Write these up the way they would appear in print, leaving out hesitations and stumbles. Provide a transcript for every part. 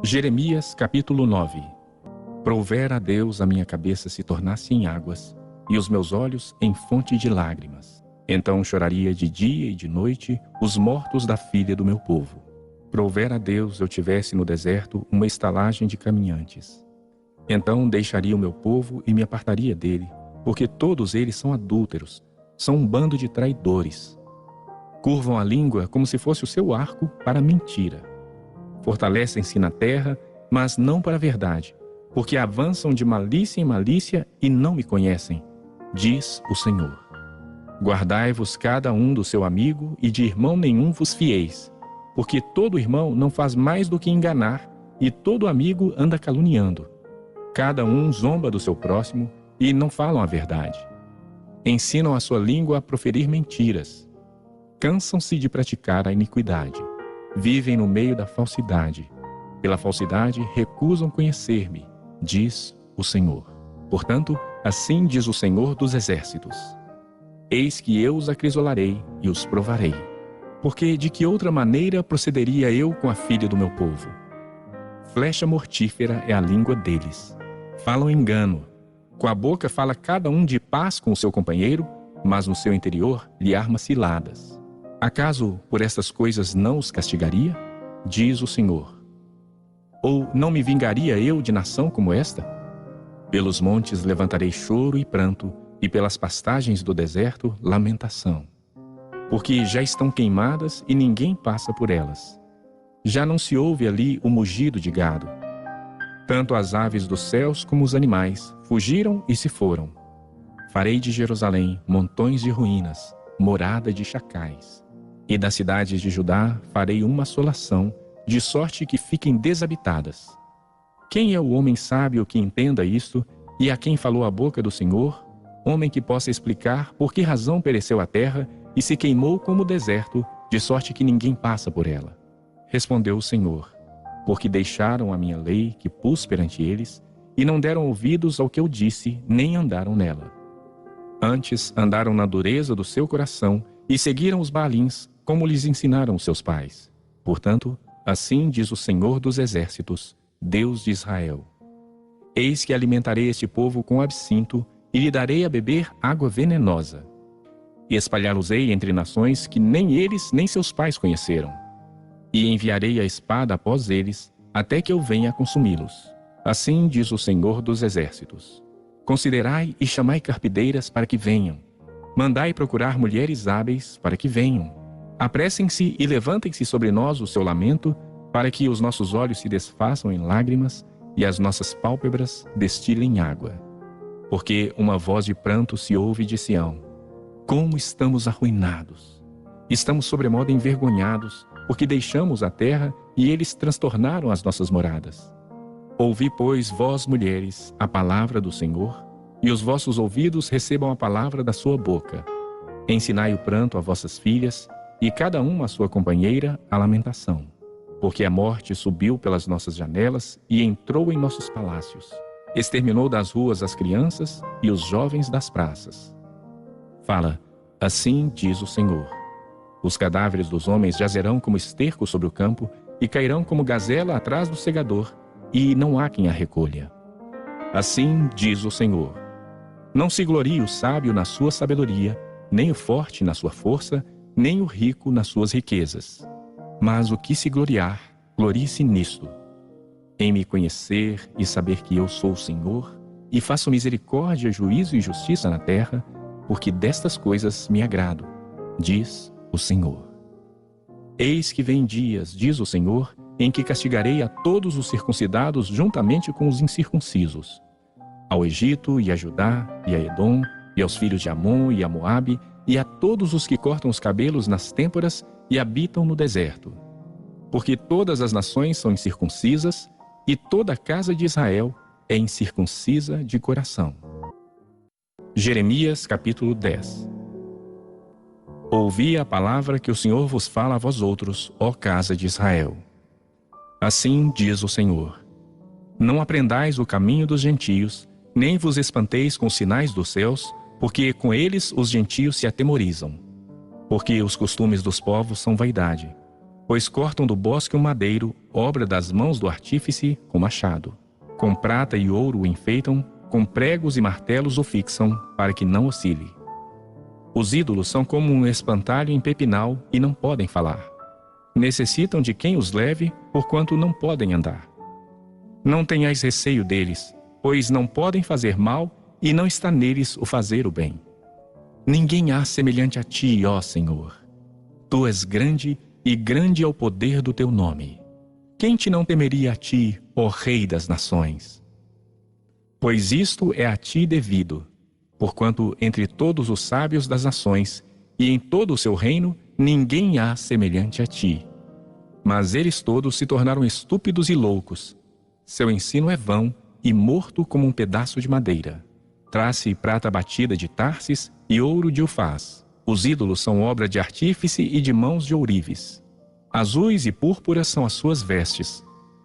Jeremias capítulo 9. Prouvera a Deus a minha cabeça se tornasse em águas, e os meus olhos em fonte de lágrimas. Então choraria de dia e de noite os mortos da filha do meu povo. Prouvera a Deus eu tivesse no deserto uma estalagem de caminhantes. Então deixaria o meu povo e me apartaria dele, porque todos eles são adúlteros, são um bando de traidores. Curvam a língua como se fosse o seu arco para a mentira. Fortalecem-se na terra, mas não para a verdade, porque avançam de malícia em malícia e não me conhecem, diz o Senhor. Guardai-vos cada um do seu amigo e de irmão nenhum vos fieis, porque todo irmão não faz mais do que enganar, e todo amigo anda caluniando. Cada um zomba do seu próximo e não falam a verdade. Ensinam a sua língua a proferir mentiras. Cansam-se de praticar a iniquidade. Vivem no meio da falsidade. Pela falsidade recusam conhecer-me, diz o Senhor. Portanto, assim diz o Senhor dos Exércitos: eis que eu os acrisolarei e os provarei. Porque de que outra maneira procederia eu com a filha do meu povo? Flecha mortífera é a língua deles. Falam engano. Com a boca fala cada um de paz com o seu companheiro, mas no seu interior lhe arma ciladas. Acaso por estas coisas não os castigaria? Diz o Senhor. Ou não me vingaria eu de nação como esta? Pelos montes levantarei choro e pranto, e pelas pastagens do deserto lamentação. Porque já estão queimadas e ninguém passa por elas. Já não se ouve ali o mugido de gado. Tanto as aves dos céus como os animais fugiram e se foram. Farei de Jerusalém montões de ruínas, morada de chacais. E das cidades de Judá farei uma assolação, de sorte que fiquem desabitadas. Quem é o homem sábio que entenda isto, e a quem falou a boca do Senhor, homem que possa explicar por que razão pereceu a terra e se queimou como o deserto, de sorte que ninguém passa por ela? Respondeu o Senhor: porque deixaram a minha lei que pus perante eles, e não deram ouvidos ao que eu disse, nem andaram nela. Antes andaram na dureza do seu coração, e seguiram os Baalins, como lhes ensinaram seus pais. Portanto, assim diz o Senhor dos Exércitos, Deus de Israel: eis que alimentarei este povo com absinto, e lhe darei a beber água venenosa. E espalhá-los-ei entre nações que nem eles nem seus pais conheceram. E enviarei a espada após eles, até que eu venha a consumi-los. Assim diz o Senhor dos Exércitos: considerai e chamai carpideiras para que venham. Mandai procurar mulheres hábeis para que venham. Apressem-se e levantem-se sobre nós o seu lamento, para que os nossos olhos se desfaçam em lágrimas e as nossas pálpebras destilem água. Porque uma voz de pranto se ouve de Sião: como estamos arruinados! Estamos sobremodo envergonhados, porque deixamos a terra e eles transtornaram as nossas moradas. Ouvi, pois, vós, mulheres, a palavra do Senhor, e os vossos ouvidos recebam a palavra da sua boca. Ensinai o pranto a vossas filhas, e cada uma a sua companheira a lamentação. Porque a morte subiu pelas nossas janelas e entrou em nossos palácios. Exterminou das ruas as crianças e os jovens das praças. Fala: assim diz o Senhor: os cadáveres dos homens jazerão como esterco sobre o campo, e cairão como gazela atrás do segador, e não há quem a recolha. Assim diz o Senhor: não se glorie o sábio na sua sabedoria, nem o forte na sua força, nem o rico nas suas riquezas. Mas o que se gloriar, glorie-se nisto: em me conhecer e saber que eu sou o Senhor, e faço misericórdia, juízo e justiça na terra, porque destas coisas me agrado, diz o Senhor. Eis que vem dias, diz o Senhor, em que castigarei a todos os circuncidados juntamente com os incircuncisos. Ao Egito e a Judá e a Edom, e aos filhos de Amon e a Moabe, e a todos os que cortam os cabelos nas têmporas e habitam no deserto. Porque todas as nações são incircuncisas, e toda a casa de Israel é incircuncisa de coração. Jeremias capítulo 10. Ouvi a palavra que o Senhor vos fala a vós outros, ó casa de Israel. Assim diz o Senhor: não aprendais o caminho dos gentios, nem vos espanteis com os sinais dos céus, porque com eles os gentios se atemorizam. Porque os costumes dos povos são vaidade. Pois cortam do bosque um madeiro, obra das mãos do artífice, com machado. Com prata e ouro o enfeitam, com pregos e martelos o fixam, para que não oscile. Os ídolos são como um espantalho em pepinal e não podem falar. Necessitam de quem os leve, porquanto não podem andar. Não tenhais receio deles, pois não podem fazer mal e não está neles o fazer o bem. Ninguém há semelhante a ti, ó Senhor. Tu és grande e grande é o poder do teu nome. Quem te não temeria a ti, ó Rei das nações? Pois isto é a ti devido, porquanto entre todos os sábios das nações e em todo o seu reino ninguém há semelhante a ti. Mas eles todos se tornaram estúpidos e loucos. Seu ensino é vão e morto como um pedaço de madeira. Traz-se prata batida de Tarsis e ouro de Ufaz. Os ídolos são obra de artífice e de mãos de ourives. Azuis e púrpuras são as suas vestes.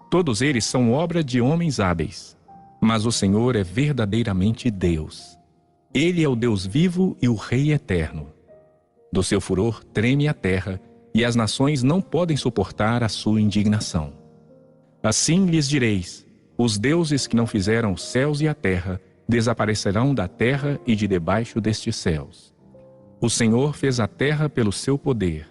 Todos eles são obra de homens hábeis. Mas o Senhor é verdadeiramente Deus. Ele é o Deus vivo e o Rei eterno. Do seu furor treme a terra, e as nações não podem suportar a sua indignação. Assim lhes direis: os deuses que não fizeram os céus e a terra desaparecerão da terra e de debaixo destes céus. O Senhor fez a terra pelo seu poder,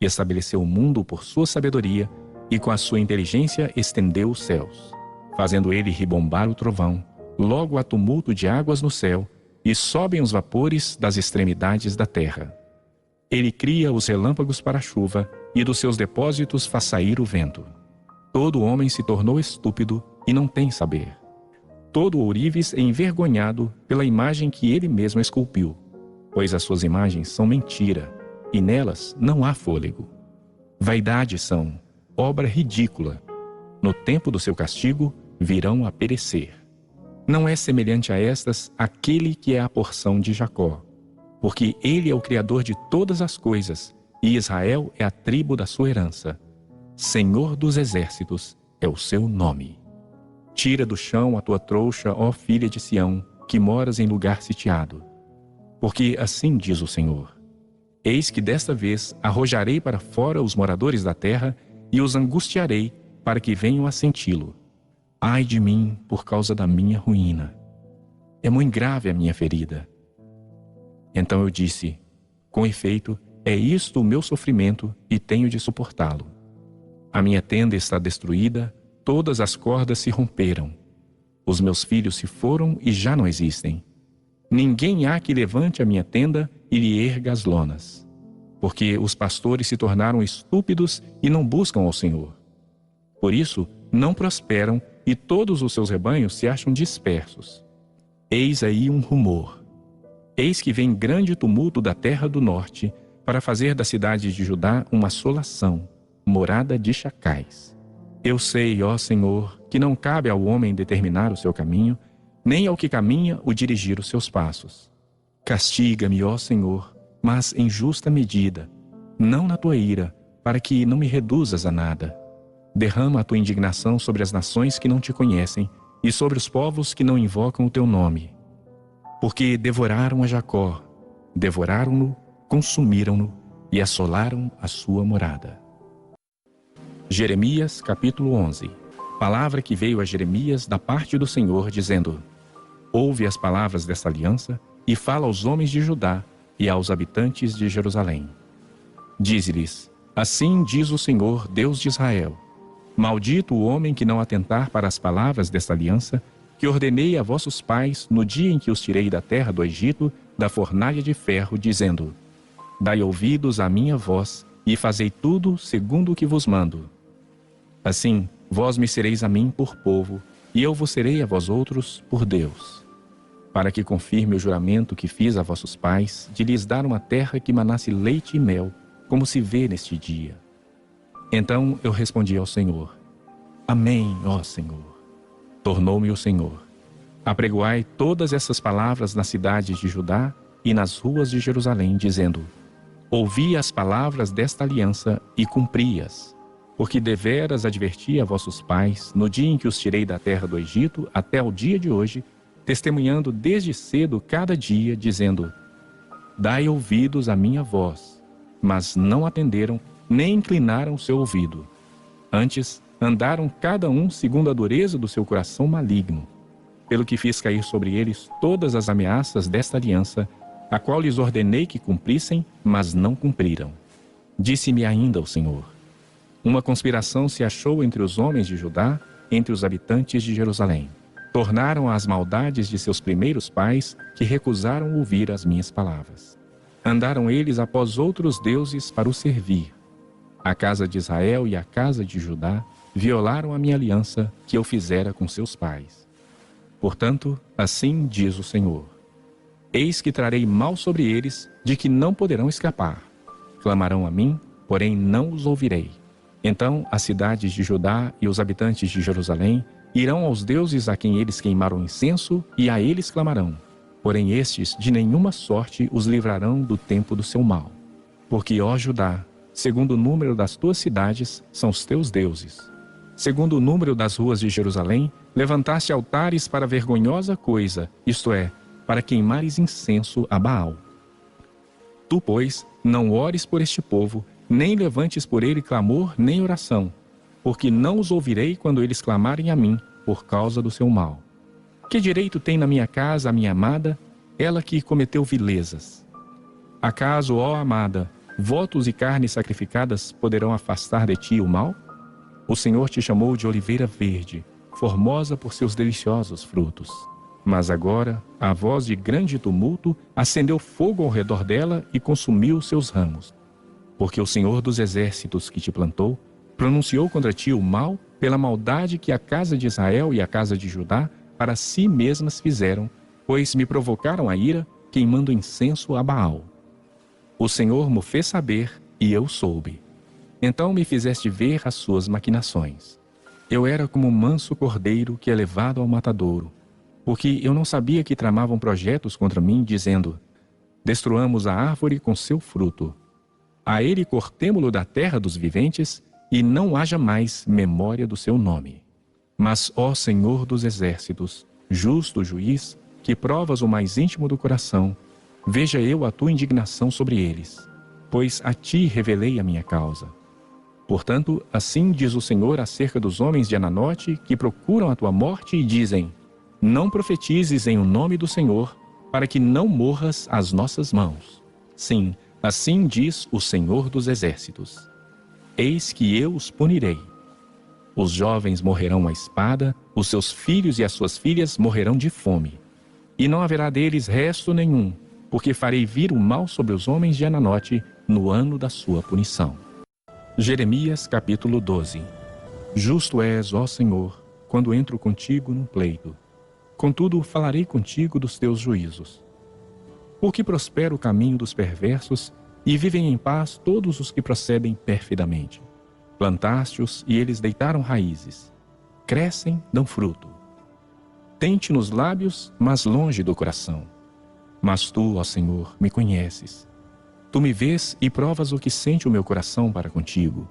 e estabeleceu o mundo por sua sabedoria, e com a sua inteligência estendeu os céus. Fazendo ele ribombar o trovão, logo há tumulto de águas no céu, e sobem os vapores das extremidades da terra. Ele cria os relâmpagos para a chuva, e dos seus depósitos faz sair o vento. Todo homem se tornou estúpido e não tem saber. Todo ourives é envergonhado pela imagem que ele mesmo esculpiu, pois as suas imagens são mentira, e nelas não há fôlego. Vaidade são, obra ridícula. No tempo do seu castigo, virão a perecer. Não é semelhante a estas aquele que é a porção de Jacó, porque ele é o Criador de todas as coisas, e Israel é a tribo da sua herança. Senhor dos exércitos é o seu nome. Tira do chão a tua trouxa, ó filha de Sião, que moras em lugar sitiado. Porque assim diz o Senhor: eis que desta vez arrojarei para fora os moradores da terra e os angustiarei para que venham a senti-lo. Ai de mim por causa da minha ruína. É muito grave a minha ferida. Então eu disse: com efeito, é isto o meu sofrimento e tenho de suportá-lo. A minha tenda está destruída, todas as cordas se romperam. Os meus filhos se foram e já não existem. Ninguém há que levante a minha tenda e lhe erga as lonas. Porque os pastores se tornaram estúpidos e não buscam ao Senhor. Por isso, não prosperam e todos os seus rebanhos se acham dispersos. Eis aí um rumor. Eis que vem grande tumulto da terra do norte para fazer da cidade de Judá uma assolação, morada de chacais. Eu sei, ó Senhor, que não cabe ao homem determinar o seu caminho, nem ao que caminha o dirigir os seus passos. Castiga-me, ó Senhor, mas em justa medida, não na tua ira, para que não me reduzas a nada. Derrama a tua indignação sobre as nações que não te conhecem e sobre os povos que não invocam o teu nome. Porque devoraram a Jacó, devoraram-no, consumiram-no e assolaram a sua morada. Jeremias capítulo 11. Palavra que veio a Jeremias da parte do Senhor, dizendo: ouve as palavras desta aliança e fala aos homens de Judá e aos habitantes de Jerusalém. Dize-lhes: assim diz o Senhor, Deus de Israel: maldito o homem que não atentar para as palavras desta aliança, que ordenei a vossos pais no dia em que os tirei da terra do Egito, da fornalha de ferro, dizendo: dai ouvidos à minha voz e fazei tudo segundo o que vos mando. Assim, vós me sereis a mim por povo, e eu vos serei a vós outros por Deus, para que confirme o juramento que fiz a vossos pais, de lhes dar uma terra que manasse leite e mel, como se vê neste dia. Então eu respondi ao Senhor: amém, ó Senhor. Tornou-me o Senhor: apregoai todas essas palavras nas cidades de Judá e nas ruas de Jerusalém, dizendo: ouvi as palavras desta aliança e cumpri-as. Porque deveras adverti a vossos pais, no dia em que os tirei da terra do Egito até ao dia de hoje, testemunhando desde cedo cada dia, dizendo: dai ouvidos à minha voz. Mas não atenderam, nem inclinaram seu ouvido. Antes, andaram cada um segundo a dureza do seu coração maligno, pelo que fiz cair sobre eles todas as ameaças desta aliança, a qual lhes ordenei que cumprissem, mas não cumpriram. Disse-me ainda o Senhor: uma conspiração se achou entre os homens de Judá, entre os habitantes de Jerusalém. Tornaram às maldades de seus primeiros pais, que recusaram ouvir as minhas palavras. Andaram eles após outros deuses para o servir. A casa de Israel e a casa de Judá violaram a minha aliança que eu fizera com seus pais. Portanto, assim diz o Senhor: eis que trarei mal sobre eles, de que não poderão escapar. Clamarão a mim, porém não os ouvirei. Então as cidades de Judá e os habitantes de Jerusalém irão aos deuses a quem eles queimaram incenso, e a eles clamarão. Porém estes de nenhuma sorte os livrarão do tempo do seu mal. Porque, ó Judá, segundo o número das tuas cidades, são os teus deuses. Segundo o número das ruas de Jerusalém, levantaste altares para vergonhosa coisa, isto é, para queimares incenso a Baal. Tu, pois, não ores por este povo, nem levantes por ele clamor nem oração, porque não os ouvirei quando eles clamarem a mim, por causa do seu mal. Que direito tem na minha casa a minha amada, ela que cometeu vilezas? Acaso, ó amada, votos e carnes sacrificadas poderão afastar de ti o mal? O Senhor te chamou de oliveira verde, formosa por seus deliciosos frutos. Mas agora, a voz de grande tumulto acendeu fogo ao redor dela e consumiu seus ramos. Porque o Senhor dos exércitos que te plantou pronunciou contra ti o mal pela maldade que a casa de Israel e a casa de Judá para si mesmas fizeram, pois me provocaram a ira, queimando incenso a Baal. O Senhor me fez saber, e eu soube. Então me fizeste ver as suas maquinações. Eu era como um manso cordeiro que é levado ao matadouro, porque eu não sabia que tramavam projetos contra mim, dizendo: destruamos a árvore com seu fruto. A ele cortemo-lo da terra dos viventes, e não haja mais memória do seu nome. Mas, ó Senhor dos exércitos, justo juiz, que provas o mais íntimo do coração, veja eu a tua indignação sobre eles, pois a ti revelei a minha causa. Portanto, assim diz o Senhor acerca dos homens de Ananote que procuram a tua morte e dizem: não profetizes em o nome do Senhor, para que não morras às nossas mãos. Sim, assim diz o Senhor dos exércitos: eis que eu os punirei. Os jovens morrerão à espada, os seus filhos e as suas filhas morrerão de fome. E não haverá deles resto nenhum, porque farei vir o mal sobre os homens de Ananote no ano da sua punição. Jeremias capítulo 12. Justo és, ó Senhor, quando entro contigo num pleito. Contudo, falarei contigo dos teus juízos. Porque prospera o caminho dos perversos, e vivem em paz todos os que procedem perfidamente. Plantaste-os, e eles deitaram raízes. Crescem, dão fruto. Tente nos lábios, mas longe do coração. Mas tu, ó Senhor, me conheces. Tu me vês e provas o que sente o meu coração para contigo.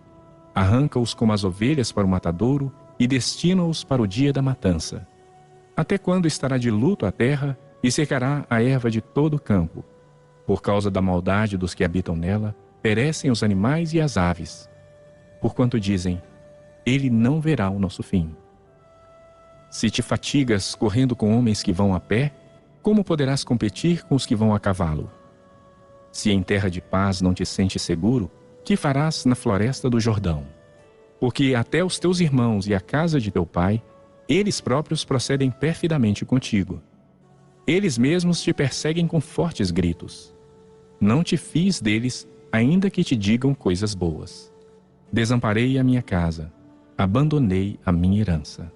Arranca-os como as ovelhas para o matadouro e destina-os para o dia da matança. Até quando estará de luto a terra e secará a erva de todo o campo? Por causa da maldade dos que habitam nela, perecem os animais e as aves. Porquanto dizem: ele não verá o nosso fim. Se te fatigas correndo com homens que vão a pé, como poderás competir com os que vão a cavalo? Se em terra de paz não te sentes seguro, que farás na floresta do Jordão? Porque até os teus irmãos e a casa de teu pai, eles próprios procedem perfidamente contigo. Eles mesmos te perseguem com fortes gritos. Não te fies deles, ainda que te digam coisas boas. Desamparei a minha casa, abandonei a minha herança.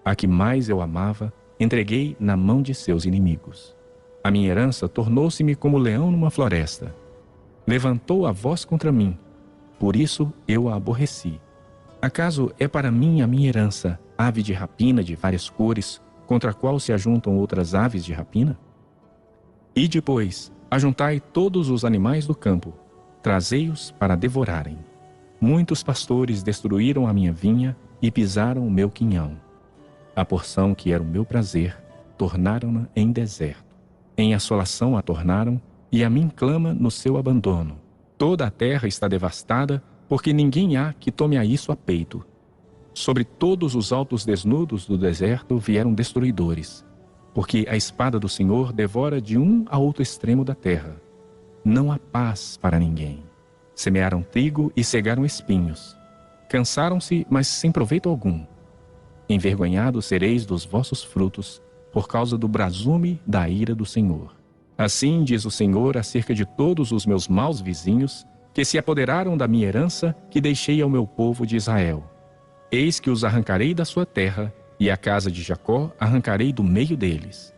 A que mais eu amava, entreguei na mão de seus inimigos. A minha herança tornou-se-me como leão numa floresta. Levantou a voz contra mim, por isso eu a aborreci. Acaso é para mim a minha herança, ave de rapina de várias cores, contra a qual se ajuntam outras aves de rapina? E depois, ajuntai todos os animais do campo, trazei-os para devorarem. Muitos pastores destruíram a minha vinha e pisaram o meu quinhão. A porção que era o meu prazer, tornaram-na em deserto. Em assolação a tornaram, e a mim clama no seu abandono. Toda a terra está devastada, porque ninguém há que tome a isso a peito. Sobre todos os altos desnudos do deserto vieram destruidores, porque a espada do Senhor devora de um a outro extremo da terra. Não há paz para ninguém. Semearam trigo e cegaram espinhos. Cansaram-se, mas sem proveito algum. Envergonhados sereis dos vossos frutos, por causa do brasume da ira do Senhor. Assim diz o Senhor acerca de todos os meus maus vizinhos, que se apoderaram da minha herança, que deixei ao meu povo de Israel. Eis que os arrancarei da sua terra, e a casa de Jacó arrancarei do meio deles.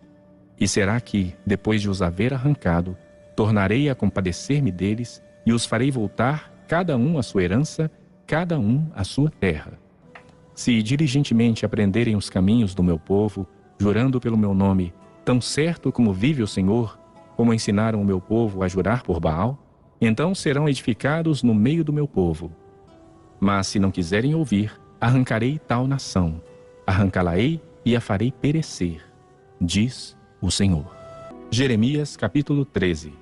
E será que, depois de os haver arrancado, tornarei a compadecer-me deles, e os farei voltar, cada um à sua herança, cada um à sua terra. Se diligentemente aprenderem os caminhos do meu povo, jurando pelo meu nome, tão certo como vive o Senhor, como ensinaram o meu povo a jurar por Baal, então serão edificados no meio do meu povo. Mas se não quiserem ouvir, arrancarei tal nação, arrancá-la-ei e a farei perecer, diz o Senhor. Jeremias capítulo 13.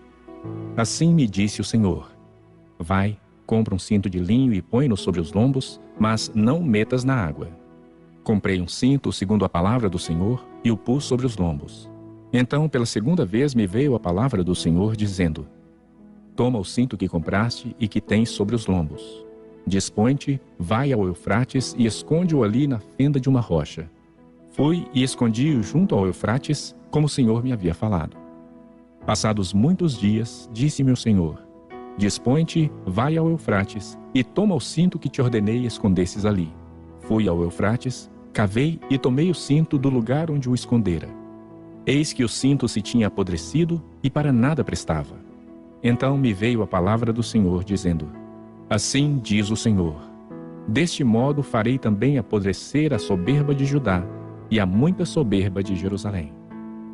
Assim me disse o Senhor: vai, compra um cinto de linho e põe-no sobre os lombos, mas não o metas na água. Comprei um cinto segundo a palavra do Senhor e o pus sobre os lombos. Então, pela segunda vez, me veio a palavra do Senhor, dizendo: toma o cinto que compraste e que tens sobre os lombos. Dispõe-te, vai ao Eufrates e esconde-o ali na fenda de uma rocha. Fui e escondi-o junto ao Eufrates, como o Senhor me havia falado. Passados muitos dias, disse-me o Senhor: dispõe-te, vai ao Eufrates e toma o cinto que te ordenei escondesses ali. Fui ao Eufrates, cavei e tomei o cinto do lugar onde o escondera. Eis que o cinto se tinha apodrecido e para nada prestava. Então me veio a palavra do Senhor, dizendo: assim diz o Senhor: deste modo farei também apodrecer a soberba de Judá e a muita soberba de Jerusalém.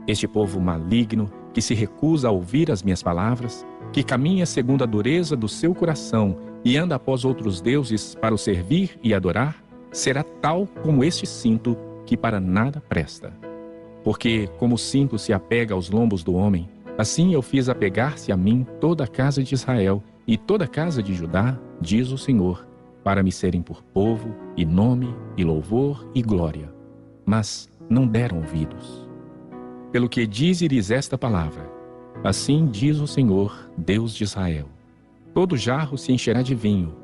Este povo maligno, que se recusa a ouvir as minhas palavras, que caminha segundo a dureza do seu coração e anda após outros deuses para o servir e adorar, será tal como este cinto, que para nada presta. Porque, como o cinto se apega aos lombos do homem, assim eu fiz apegar-se a mim toda a casa de Israel e toda a casa de Judá, diz o Senhor, para me serem por povo, e nome, e louvor, e glória. Mas não deram ouvidos. Pelo que dize-lhes esta palavra: assim diz o Senhor, Deus de Israel: todo jarro se encherá de vinho.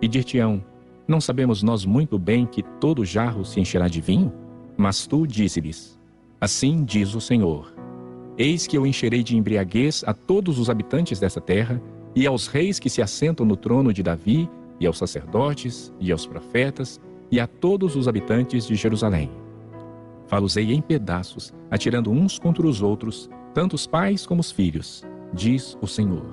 E dir-te-ão: não sabemos nós muito bem que todo jarro se encherá de vinho? Mas tu dize-lhes: assim diz o Senhor: eis que eu encherei de embriaguez a todos os habitantes dessa terra, e aos reis que se assentam no trono de Davi, e aos sacerdotes, e aos profetas, e a todos os habitantes de Jerusalém. Fá-los-ei em pedaços, atirando uns contra os outros, tanto os pais como os filhos, diz o Senhor.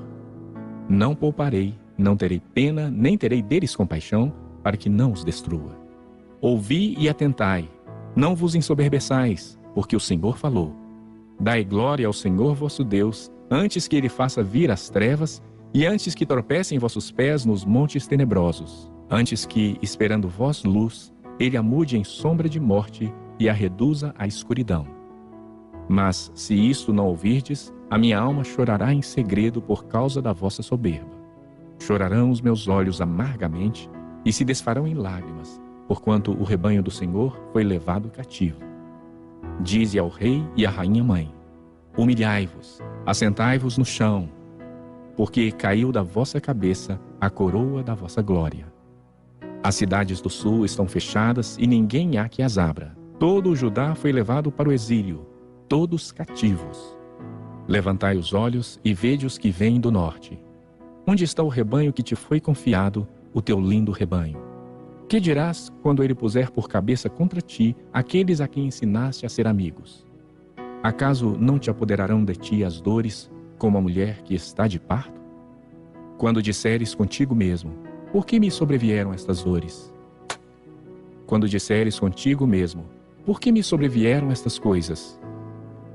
Não pouparei, não terei pena, nem terei deles compaixão, para que não os destrua. Ouvi e atentai, não vos ensoberbeçais, porque o Senhor falou. Dai glória ao Senhor vosso Deus, antes que ele faça vir as trevas, e antes que tropecem vossos pés nos montes tenebrosos, antes que, esperando vós luz, ele a mude em sombra de morte e a reduza à escuridão. Mas, se isto não ouvirdes, a minha alma chorará em segredo por causa da vossa soberba. Chorarão os meus olhos amargamente e se desfarão em lágrimas, porquanto o rebanho do Senhor foi levado cativo. Dize ao rei e à rainha mãe: humilhai-vos, assentai-vos no chão, porque caiu da vossa cabeça a coroa da vossa glória. As cidades do sul estão fechadas e ninguém há que as abra. Todo o Judá foi levado para o exílio, todos cativos. Levantai os olhos e vede os que vêm do norte. Onde está o rebanho que te foi confiado, o teu lindo rebanho? Que dirás quando ele puser por cabeça contra ti aqueles a quem ensinaste a ser amigos? Acaso não te apoderarão de ti as dores, como a mulher que está de parto? Quando disseres contigo mesmo: por que me sobrevieram estas dores? Quando disseres contigo mesmo: por que me sobrevieram estas coisas?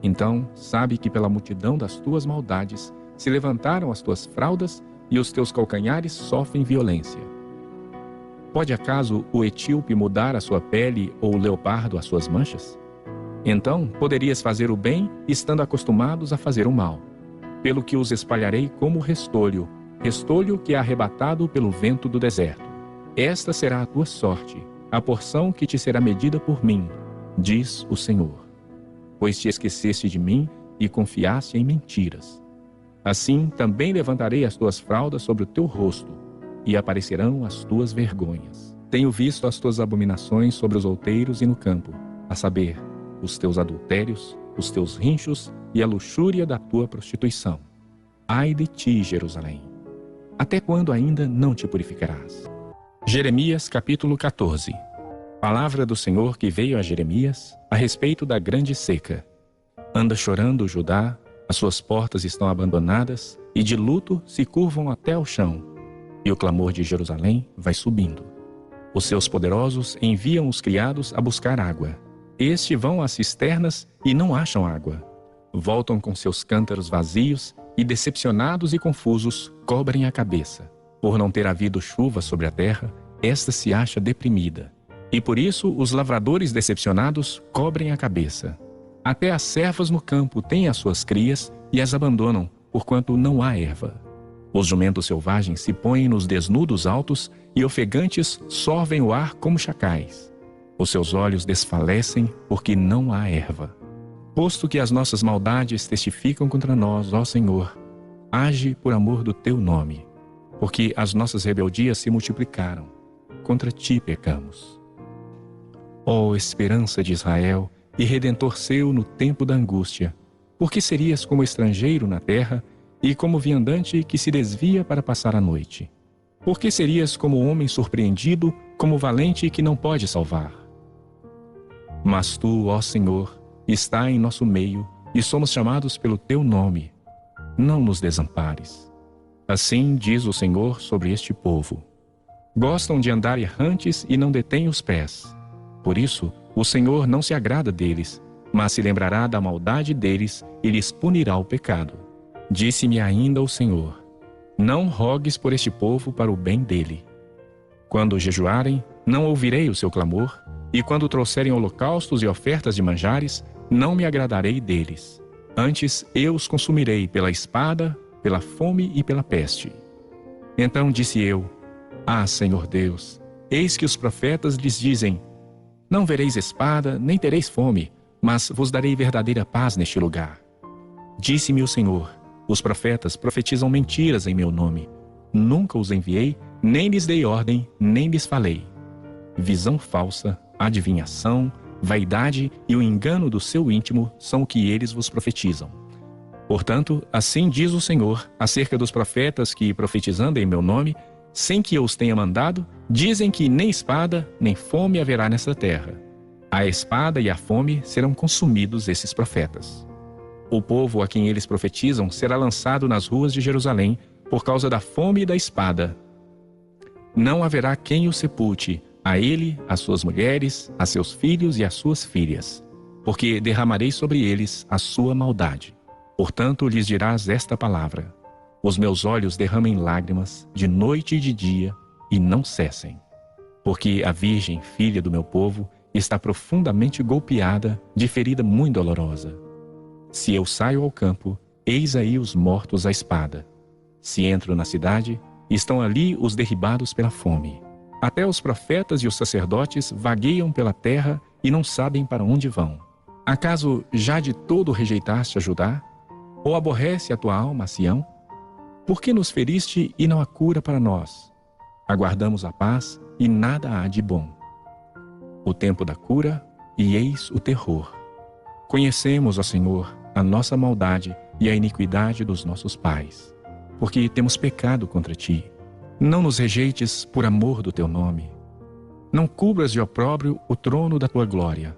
Então, sabe que pela multidão das tuas maldades se levantaram as tuas fraldas e os teus calcanhares sofrem violência. Pode acaso o etíope mudar a sua pele ou o leopardo as suas manchas? Então poderias fazer o bem, estando acostumados a fazer o mal. Pelo que os espalharei como restolho, restolho que é arrebatado pelo vento do deserto. Esta será a tua sorte, a porção que te será medida por mim, diz o Senhor. Pois te esqueceste de mim e confiaste em mentiras. Assim também levantarei as tuas fraldas sobre o teu rosto, e aparecerão as tuas vergonhas. Tenho visto as tuas abominações sobre os outeiros e no campo, a saber, os teus adultérios, os teus rinchos e a luxúria da tua prostituição. Ai de ti, Jerusalém! Até quando ainda não te purificarás? Jeremias capítulo 14. Palavra do Senhor que veio a Jeremias a respeito da grande seca. Anda chorando Judá, as suas portas estão abandonadas e de luto se curvam até ao chão. E o clamor de Jerusalém vai subindo. Os seus poderosos enviam os criados a buscar água. Estes vão às cisternas e não acham água. Voltam com seus cântaros vazios e, decepcionados e confusos, cobrem a cabeça. Por não ter havido chuva sobre a terra, esta se acha deprimida. E por isso os lavradores decepcionados cobrem a cabeça. Até as servas no campo têm as suas crias e as abandonam, porquanto não há erva. Os jumentos selvagens se põem nos desnudos altos e ofegantes sorvem o ar como chacais. Os seus olhos desfalecem porque não há erva. Posto que as nossas maldades testificam contra nós, ó Senhor, age por amor do teu nome, porque as nossas rebeldias se multiplicaram. Contra ti pecamos. Ó esperança de Israel e redentor seu no tempo da angústia, porque serias como estrangeiro na terra e como viandante que se desvia para passar a noite? Porque serias como homem surpreendido, como valente que não pode salvar? Mas tu, ó Senhor, está em nosso meio e somos chamados pelo teu nome. Não nos desampares. Assim diz o Senhor sobre este povo. Gostam de andar errantes e não detêm os pés. Por isso, o Senhor não se agrada deles, mas se lembrará da maldade deles e lhes punirá o pecado. Disse-me ainda o Senhor: não rogues por este povo para o bem dele. Quando jejuarem, não ouvirei o seu clamor, e quando trouxerem holocaustos e ofertas de manjares, não me agradarei deles. Antes eu os consumirei pela espada, pela fome e pela peste. Então disse eu: ah, Senhor Deus, eis que os profetas lhes dizem: não vereis espada, nem tereis fome, mas vos darei verdadeira paz neste lugar. Disse-me o Senhor: os profetas profetizam mentiras em meu nome. Nunca os enviei, nem lhes dei ordem, nem lhes falei. Visão falsa, adivinhação, vaidade e o engano do seu íntimo são o que eles vos profetizam. Portanto, assim diz o Senhor acerca dos profetas que, profetizando em meu nome, sem que eu os tenha mandado, dizem que nem espada, nem fome haverá nesta terra. A espada e a fome serão consumidos esses profetas. O povo a quem eles profetizam será lançado nas ruas de Jerusalém por causa da fome e da espada. Não haverá quem o sepulte, a ele, às suas mulheres, a seus filhos e às suas filhas, porque derramarei sobre eles a sua maldade. Portanto, lhes dirás esta palavra: os meus olhos derramem lágrimas de noite e de dia e não cessem, porque a virgem, filha do meu povo, está profundamente golpeada de ferida muito dolorosa. Se eu saio ao campo, eis aí os mortos à espada. Se entro na cidade, estão ali os derribados pela fome. Até os profetas e os sacerdotes vagueiam pela terra e não sabem para onde vão. Acaso já de todo rejeitaste a Judá? Ou aborrece a tua alma a Sião? Por que nos feriste e não há cura para nós? Aguardamos a paz e nada há de bom. O tempo da cura e eis o terror. Conhecemos, ó Senhor, a nossa maldade e a iniquidade dos nossos pais, porque temos pecado contra ti. Não nos rejeites por amor do teu nome. Não cubras de opróbrio o trono da tua glória.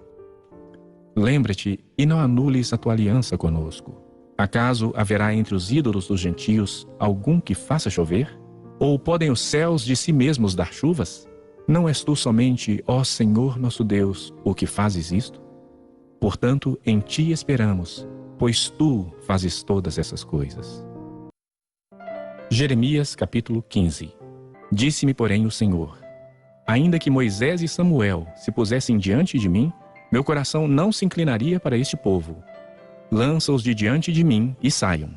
Lembra-te e não anules a tua aliança conosco. Acaso haverá entre os ídolos dos gentios algum que faça chover? Ou podem os céus de si mesmos dar chuvas? Não és tu somente, ó Senhor nosso Deus, o que fazes isto? Portanto, em ti esperamos, pois tu fazes todas essas coisas. Jeremias capítulo 15. Disse-me, porém, o Senhor: ainda que Moisés e Samuel se pusessem diante de mim, meu coração não se inclinaria para este povo. Lança-os de diante de mim e saiam.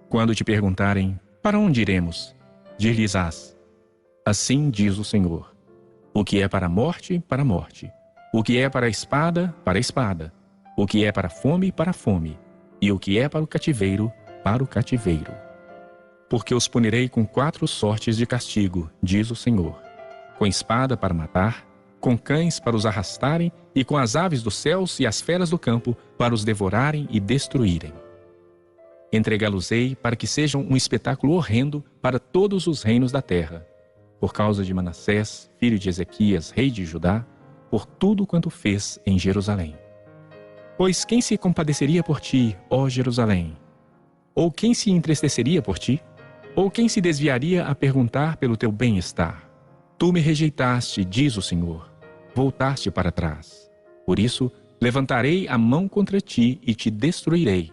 Quando te perguntarem: para onde iremos? dir-lhes-ás: assim diz o Senhor: o que é para a morte, para a morte; o que é para a espada, para a espada; o que é para a fome, para a fome; e o que é para o cativeiro, para o cativeiro. Porque os punirei com 4 sortes de castigo, diz o Senhor: com espada para matar, com cães para os arrastarem, e com as aves dos céus e as feras do campo para os devorarem e destruírem. Entregá-los-ei para que sejam um espetáculo horrendo para todos os reinos da terra, por causa de Manassés, filho de Ezequias, rei de Judá, por tudo quanto fez em Jerusalém. Pois quem se compadeceria por ti, ó Jerusalém? Ou quem se entristeceria por ti? Ou quem se desviaria a perguntar pelo teu bem-estar? Tu me rejeitaste, diz o Senhor, voltaste para trás. Por isso, levantarei a mão contra ti e te destruirei.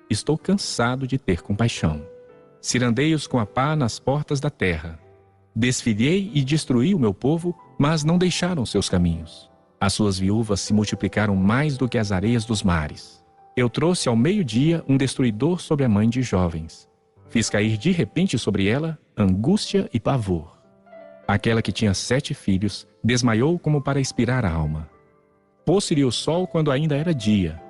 Estou cansado de ter compaixão. Cirandei-os com a pá nas portas da terra. Desfilhei e destruí o meu povo, mas não deixaram seus caminhos. As suas viúvas se multiplicaram mais do que as areias dos mares. Eu trouxe ao meio-dia um destruidor sobre a mãe de jovens. Fiz cair de repente sobre ela angústia e pavor. Aquela que tinha 7 filhos desmaiou como para expirar a alma. Pôs-se-lhe o sol quando ainda era dia.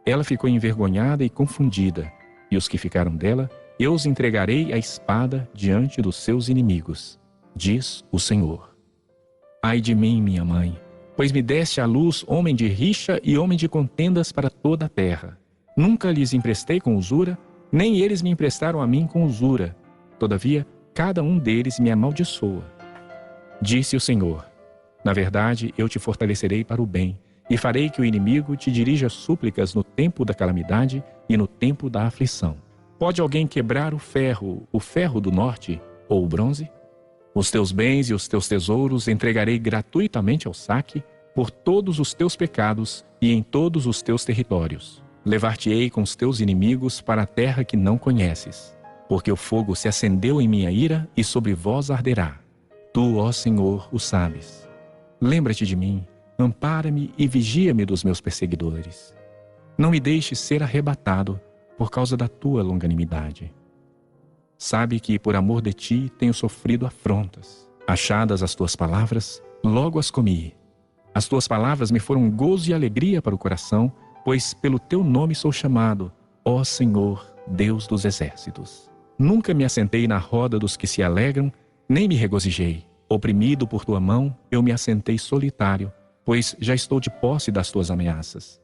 Ela ficou envergonhada e confundida, e os que ficaram dela, eu os entregarei à espada diante dos seus inimigos, diz o Senhor. Ai de mim, minha mãe, pois me deste à luz homem de rixa e homem de contendas para toda a terra. Nunca lhes emprestei com usura, nem eles me emprestaram a mim com usura. Todavia, cada um deles me amaldiçoa. Disse o Senhor: na verdade, eu te fortalecerei para o bem, e farei que o inimigo te dirija súplicas no tempo da calamidade e no tempo da aflição. Pode alguém quebrar o ferro do norte, ou o bronze? Os teus bens e os teus tesouros entregarei gratuitamente ao saque, por todos os teus pecados e em todos os teus territórios. Levar-te-ei com os teus inimigos para a terra que não conheces, porque o fogo se acendeu em minha ira e sobre vós arderá. Tu, ó Senhor, o sabes. Lembra-te de mim, ampara-me e vigia-me dos meus perseguidores. Não me deixes ser arrebatado por causa da tua longanimidade. Sabe que por amor de ti tenho sofrido afrontas. Achadas as tuas palavras, logo as comi. As tuas palavras me foram gozo e alegria para o coração, pois pelo teu nome sou chamado, ó Senhor, Deus dos exércitos. Nunca me assentei na roda dos que se alegram, nem me regozijei. Oprimido por tua mão, eu me assentei solitário, pois já estou de posse das tuas ameaças.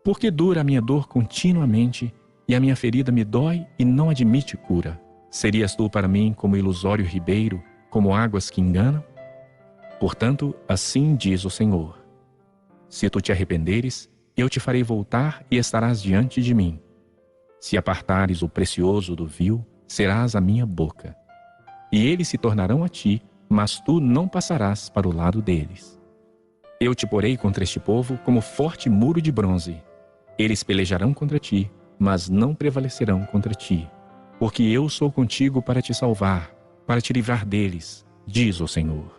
Porque dura a minha dor continuamente, e a minha ferida me dói e não admite cura. Serias tu para mim como ilusório ribeiro, como águas que enganam? Portanto, assim diz o Senhor: se tu te arrependeres, eu te farei voltar e estarás diante de mim. Se apartares o precioso do vil, serás a minha boca. E eles se tornarão a ti, mas tu não passarás para o lado deles. Eu te porei contra este povo como forte muro de bronze. Eles pelejarão contra ti, mas não prevalecerão contra ti. Porque eu sou contigo para te salvar, para te livrar deles, diz o Senhor.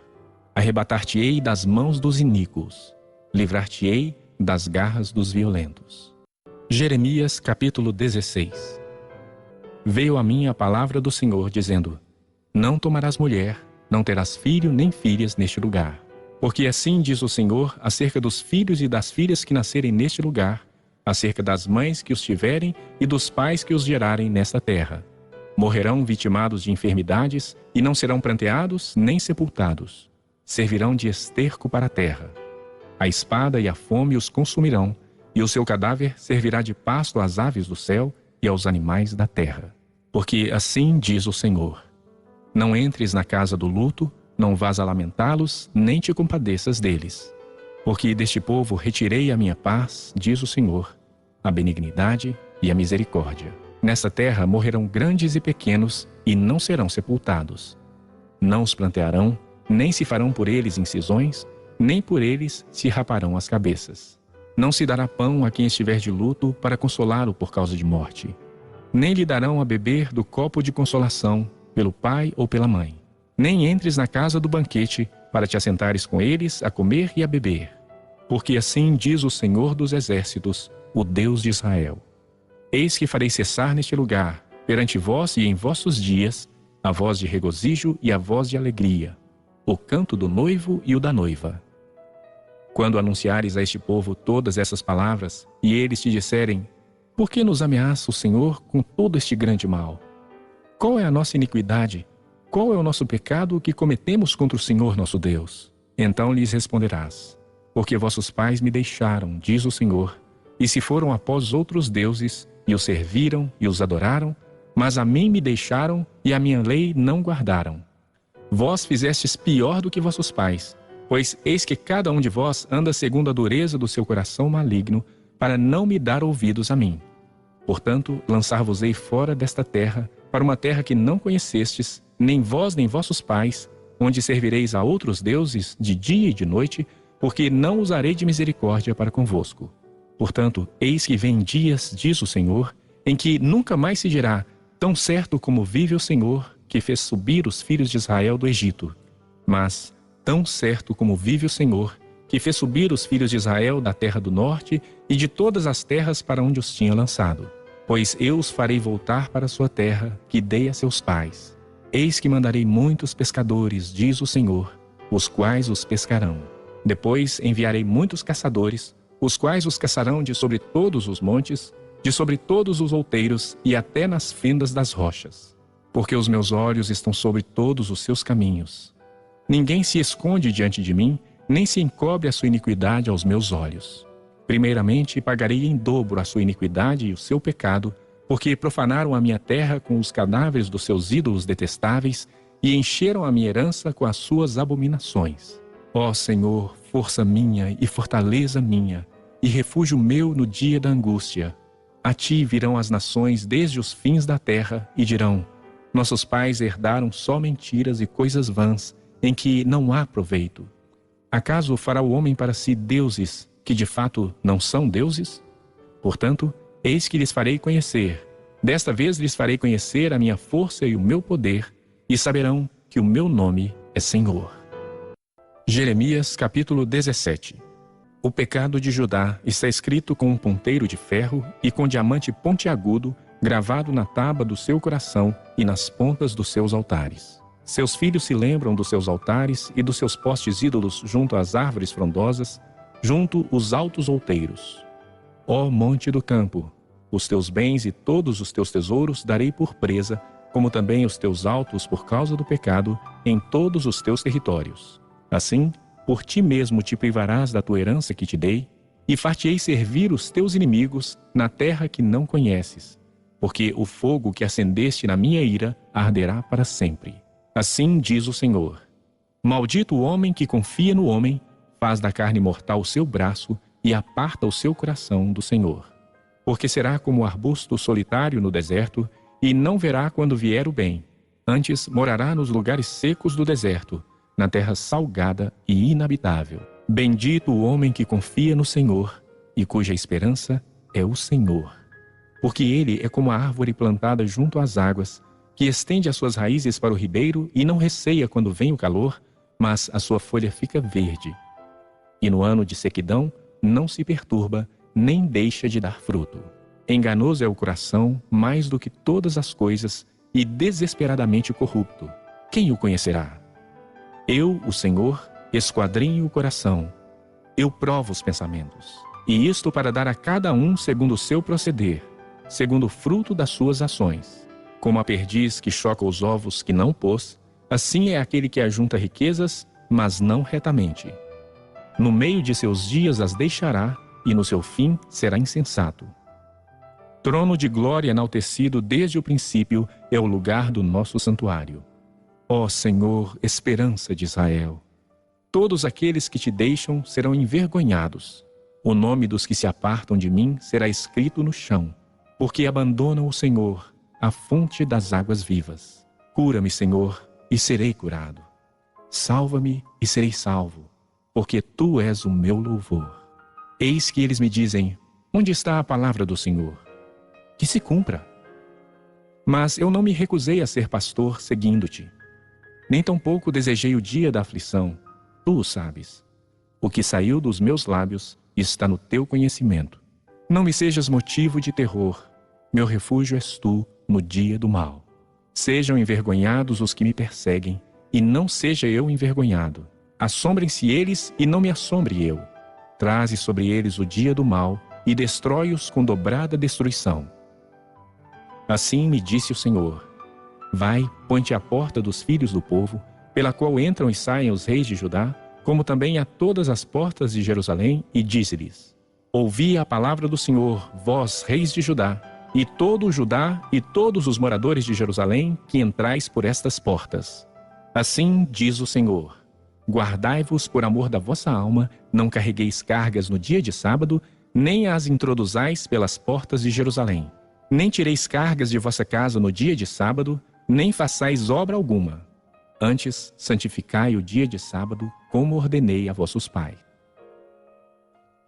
Arrebatar-te-ei das mãos dos iníquos, livrar-te-ei das garras dos violentos. Jeremias capítulo 16. Veio a mim a palavra do Senhor, dizendo: não tomarás mulher, não terás filho nem filhas neste lugar. Porque assim diz o Senhor acerca dos filhos e das filhas que nascerem neste lugar, acerca das mães que os tiverem e dos pais que os gerarem nesta terra. Morrerão vitimados de enfermidades e não serão pranteados nem sepultados. Servirão de esterco para a terra. A espada e a fome os consumirão, e o seu cadáver servirá de pasto às aves do céu e aos animais da terra. Porque assim diz o Senhor: não entres na casa do luto, não vás a lamentá-los, nem te compadeças deles. Porque deste povo retirei a minha paz, diz o Senhor, a benignidade e a misericórdia. Nessa terra morrerão grandes e pequenos, e não serão sepultados. Não os plantearão, nem se farão por eles incisões, nem por eles se raparão as cabeças. Não se dará pão a quem estiver de luto para consolá-lo por causa de morte. Nem lhe darão a beber do copo de consolação, pelo pai ou pela mãe. Nem entres na casa do banquete, para te assentares com eles a comer e a beber. Porque assim diz o Senhor dos exércitos, o Deus de Israel: eis que farei cessar neste lugar, perante vós e em vossos dias, a voz de regozijo e a voz de alegria, o canto do noivo e o da noiva. Quando anunciares a este povo todas essas palavras, e eles te disserem: por que nos ameaça o Senhor com todo este grande mal? Qual é a nossa iniquidade? Qual é o nosso pecado que cometemos contra o Senhor nosso Deus? Então lhes responderás: porque vossos pais me deixaram, diz o Senhor, e se foram após outros deuses, e os serviram e os adoraram, mas a mim me deixaram e a minha lei não guardaram. Vós fizestes pior do que vossos pais, pois eis que cada um de vós anda segundo a dureza do seu coração maligno, para não me dar ouvidos a mim. Portanto, lançar-vos-ei fora desta terra, para uma terra que não conhecestes, nem vós nem vossos pais, onde servireis a outros deuses de dia e de noite, porque não usarei de misericórdia para convosco. Portanto, eis que vem dias, diz o Senhor, em que nunca mais se dirá: tão certo como vive o Senhor, que fez subir os filhos de Israel do Egito. Mas, tão certo como vive o Senhor, que fez subir os filhos de Israel da terra do norte e de todas as terras para onde os tinha lançado. Pois eu os farei voltar para a sua terra, que dei a seus pais. Eis que mandarei muitos pescadores, diz o Senhor, os quais os pescarão. Depois enviarei muitos caçadores, os quais os caçarão de sobre todos os montes, de sobre todos os outeiros e até nas fendas das rochas. Porque os meus olhos estão sobre todos os seus caminhos. Ninguém se esconde diante de mim, nem se encobre a sua iniquidade aos meus olhos. Primeiramente pagarei em dobro a sua iniquidade e o seu pecado, porque profanaram a minha terra com os cadáveres dos seus ídolos detestáveis e encheram a minha herança com as suas abominações. Ó Senhor, força minha e fortaleza minha, e refúgio meu no dia da angústia. A ti virão as nações desde os fins da terra e dirão: nossos pais herdaram só mentiras e coisas vãs, em que não há proveito. Acaso fará o homem para si deuses, que de fato não são deuses? Portanto, eis que lhes farei conhecer. Desta vez lhes farei conhecer a minha força e o meu poder, e saberão que o meu nome é Senhor. Jeremias capítulo 17. O pecado de Judá está escrito com um ponteiro de ferro e com diamante pontiagudo gravado na tábua do seu coração e nas pontas dos seus altares. Seus filhos se lembram dos seus altares e dos seus postes ídolos junto às árvores frondosas, junto os altos outeiros. Ó monte do campo, os teus bens e todos os teus tesouros darei por presa, como também os teus altos por causa do pecado, em todos os teus territórios. Assim, por ti mesmo te privarás da tua herança que te dei, e far-te-ei servir os teus inimigos na terra que não conheces, porque o fogo que acendeste na minha ira arderá para sempre. Assim diz o Senhor: maldito o homem que confia no homem, faz da carne mortal o seu braço e aparta o seu coração do Senhor. Porque será como o arbusto solitário no deserto, e não verá quando vier o bem. Antes morará nos lugares secos do deserto, na terra salgada e inabitável. Bendito o homem que confia no Senhor, e cuja esperança é o Senhor. Porque ele é como a árvore plantada junto às águas, que estende as suas raízes para o ribeiro e não receia quando vem o calor, mas a sua folha fica verde. E no ano de sequidão não se perturba, nem deixa de dar fruto. Enganoso é o coração mais do que todas as coisas e desesperadamente corrupto. Quem o conhecerá? Eu, o Senhor, esquadrinho o coração. Eu provo os pensamentos. E isto para dar a cada um segundo o seu proceder, segundo o fruto das suas ações. Como a perdiz que choca os ovos que não pôs, assim é aquele que ajunta riquezas, mas não retamente. No meio de seus dias as deixará, e no seu fim será insensato. Trono de glória enaltecido desde o princípio é o lugar do nosso santuário. Ó Senhor, esperança de Israel! Todos aqueles que te deixam serão envergonhados. O nome dos que se apartam de mim será escrito no chão, porque abandonam o Senhor, a fonte das águas vivas. Cura-me, Senhor, e serei curado. Salva-me e serei salvo, porque tu és o meu louvor. Eis que eles me dizem: onde está a palavra do Senhor? Que se cumpra. Mas eu não me recusei a ser pastor seguindo-te, nem tampouco desejei o dia da aflição. Tu o sabes. O que saiu dos meus lábios está no teu conhecimento. Não me sejas motivo de terror. Meu refúgio és tu no dia do mal. Sejam envergonhados os que me perseguem, e não seja eu envergonhado. Assombrem-se eles, e não me assombre eu. Traze sobre eles o dia do mal, e destrói-os com dobrada destruição. Assim me disse o Senhor: Vai, põe-te à porta dos filhos do povo, pela qual entram e saem os reis de Judá, como também a todas as portas de Jerusalém, e dize-lhes: Ouvi a palavra do Senhor, vós, reis de Judá, e todo o Judá e todos os moradores de Jerusalém, que entrais por estas portas. Assim diz o Senhor: Guardai-vos por amor da vossa alma, não carregueis cargas no dia de sábado, nem as introduzais pelas portas de Jerusalém. Nem tireis cargas de vossa casa no dia de sábado, nem façais obra alguma. Antes, santificai o dia de sábado, como ordenei a vossos pais.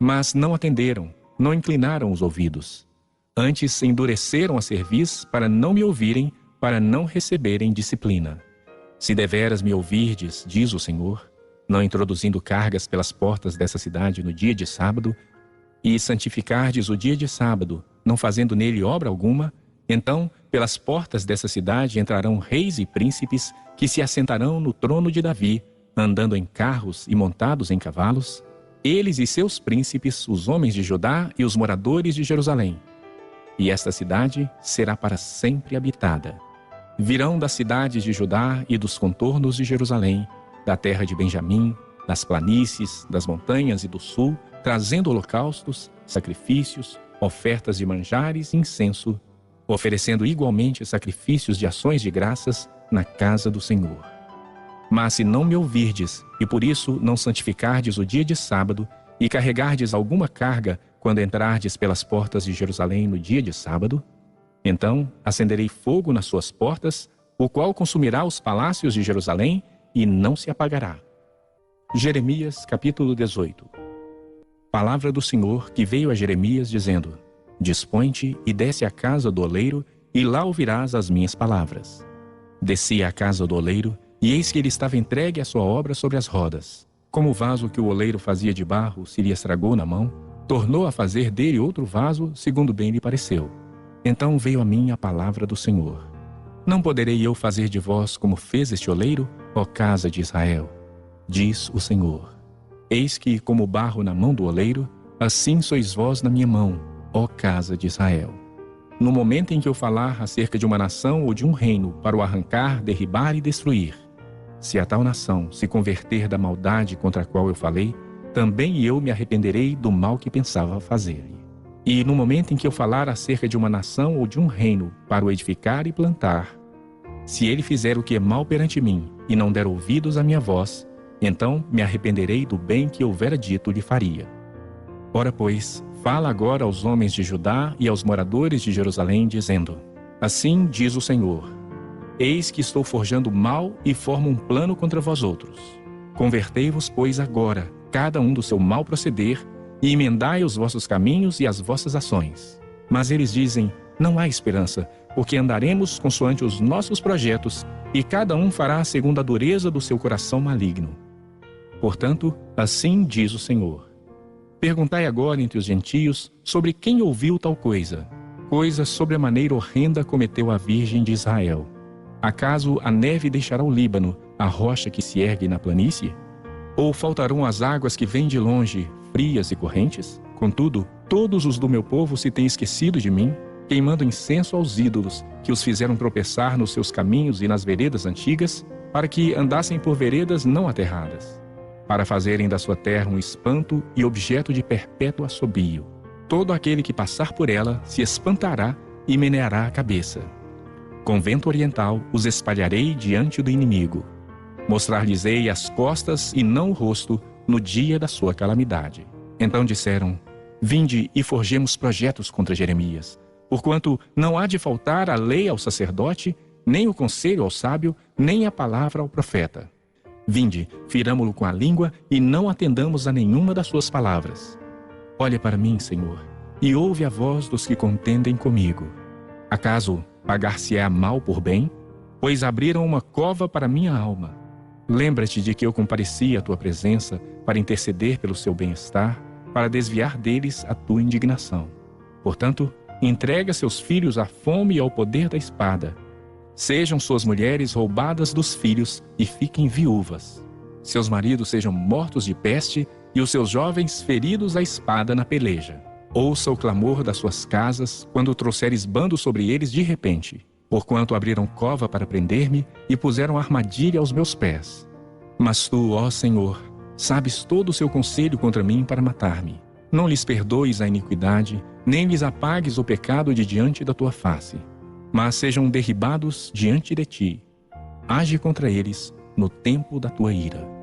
Mas não atenderam, não inclinaram os ouvidos. Antes endureceram a cerviz para não me ouvirem, para não receberem disciplina. Se deveras me ouvirdes, diz o Senhor, não introduzindo cargas pelas portas dessa cidade no dia de sábado, e santificardes o dia de sábado, não fazendo nele obra alguma, então, pelas portas dessa cidade entrarão reis e príncipes que se assentarão no trono de Davi, andando em carros e montados em cavalos, eles e seus príncipes, os homens de Judá e os moradores de Jerusalém. E esta cidade será para sempre habitada. Virão das cidades de Judá e dos contornos de Jerusalém, da terra de Benjamim, das planícies, das montanhas e do sul, trazendo holocaustos, sacrifícios, ofertas de manjares e incenso, oferecendo igualmente sacrifícios de ações de graças na casa do Senhor. Mas se não me ouvirdes, e por isso não santificardes o dia de sábado, e carregardes alguma carga quando entrardes pelas portas de Jerusalém no dia de sábado, então acenderei fogo nas suas portas, o qual consumirá os palácios de Jerusalém e não se apagará. Jeremias capítulo 18. Palavra do Senhor que veio a Jeremias dizendo: Dispõe-te e desce à casa do oleiro, e lá ouvirás as minhas palavras. Desci à casa do oleiro, e eis que ele estava entregue à sua obra sobre as rodas. Como o vaso que o oleiro fazia de barro se lhe estragou na mão, tornou a fazer dele outro vaso, segundo bem lhe pareceu. Então veio a mim a palavra do Senhor: Não poderei eu fazer de vós como fez este oleiro, ó casa de Israel? Diz o Senhor: Eis que, como barro na mão do oleiro, assim sois vós na minha mão, ó casa de Israel. No momento em que eu falar acerca de uma nação ou de um reino para o arrancar, derribar e destruir, se a tal nação se converter da maldade contra a qual eu falei, também eu me arrependerei do mal que pensava fazer-lhe. E no momento em que eu falar acerca de uma nação ou de um reino para o edificar e plantar, se ele fizer o que é mal perante mim e não der ouvidos à minha voz, então me arrependerei do bem que houvera dito lhe faria. Ora, pois, fala agora aos homens de Judá e aos moradores de Jerusalém, dizendo: Assim diz o Senhor: Eis que estou forjando mal e formo um plano contra vós outros. Convertei-vos, pois, agora, cada um do seu mal proceder, e emendai os vossos caminhos e as vossas ações. Mas eles dizem: Não há esperança, porque andaremos consoante os nossos projetos, e cada um fará segundo a dureza do seu coração maligno. Portanto, assim diz o Senhor: Perguntai agora entre os gentios sobre quem ouviu tal coisa. Coisa sobremaneira horrenda cometeu a Virgem de Israel. Acaso a neve deixará o Líbano, a rocha que se ergue na planície? Ou faltarão as águas que vêm de longe, frias e correntes? Contudo, todos os do meu povo se têm esquecido de mim, queimando incenso aos ídolos, que os fizeram tropeçar nos seus caminhos e nas veredas antigas, para que andassem por veredas não aterradas, para fazerem da sua terra um espanto e objeto de perpétuo assobio. Todo aquele que passar por ela se espantará e meneará a cabeça. Com vento oriental os espalharei diante do inimigo. Mostrar-lhes-ei as costas e não o rosto no dia da sua calamidade. Então disseram: Vinde e forjemos projetos contra Jeremias, porquanto não há de faltar a lei ao sacerdote, nem o conselho ao sábio, nem a palavra ao profeta. Vinde, firamo-lo com a língua e não atendamos a nenhuma das suas palavras. Olha para mim, Senhor, e ouve a voz dos que contendem comigo. Acaso pagar-se-á mal por bem? Pois abriram uma cova para minha alma. Lembra-te de que eu compareci à tua presença para interceder pelo seu bem-estar, para desviar deles a tua indignação. Portanto, entrega seus filhos à fome e ao poder da espada. Sejam suas mulheres roubadas dos filhos e fiquem viúvas. Seus maridos sejam mortos de peste e os seus jovens feridos à espada na peleja. Ouça o clamor das suas casas quando trouxeres bando sobre eles de repente, porquanto abriram cova para prender-me e puseram armadilha aos meus pés. Mas tu, ó Senhor, sabes todo o seu conselho contra mim para matar-me. Não lhes perdoes a iniquidade, nem lhes apagues o pecado de diante da tua face. Mas sejam derribados diante de ti. Age contra eles no tempo da tua ira.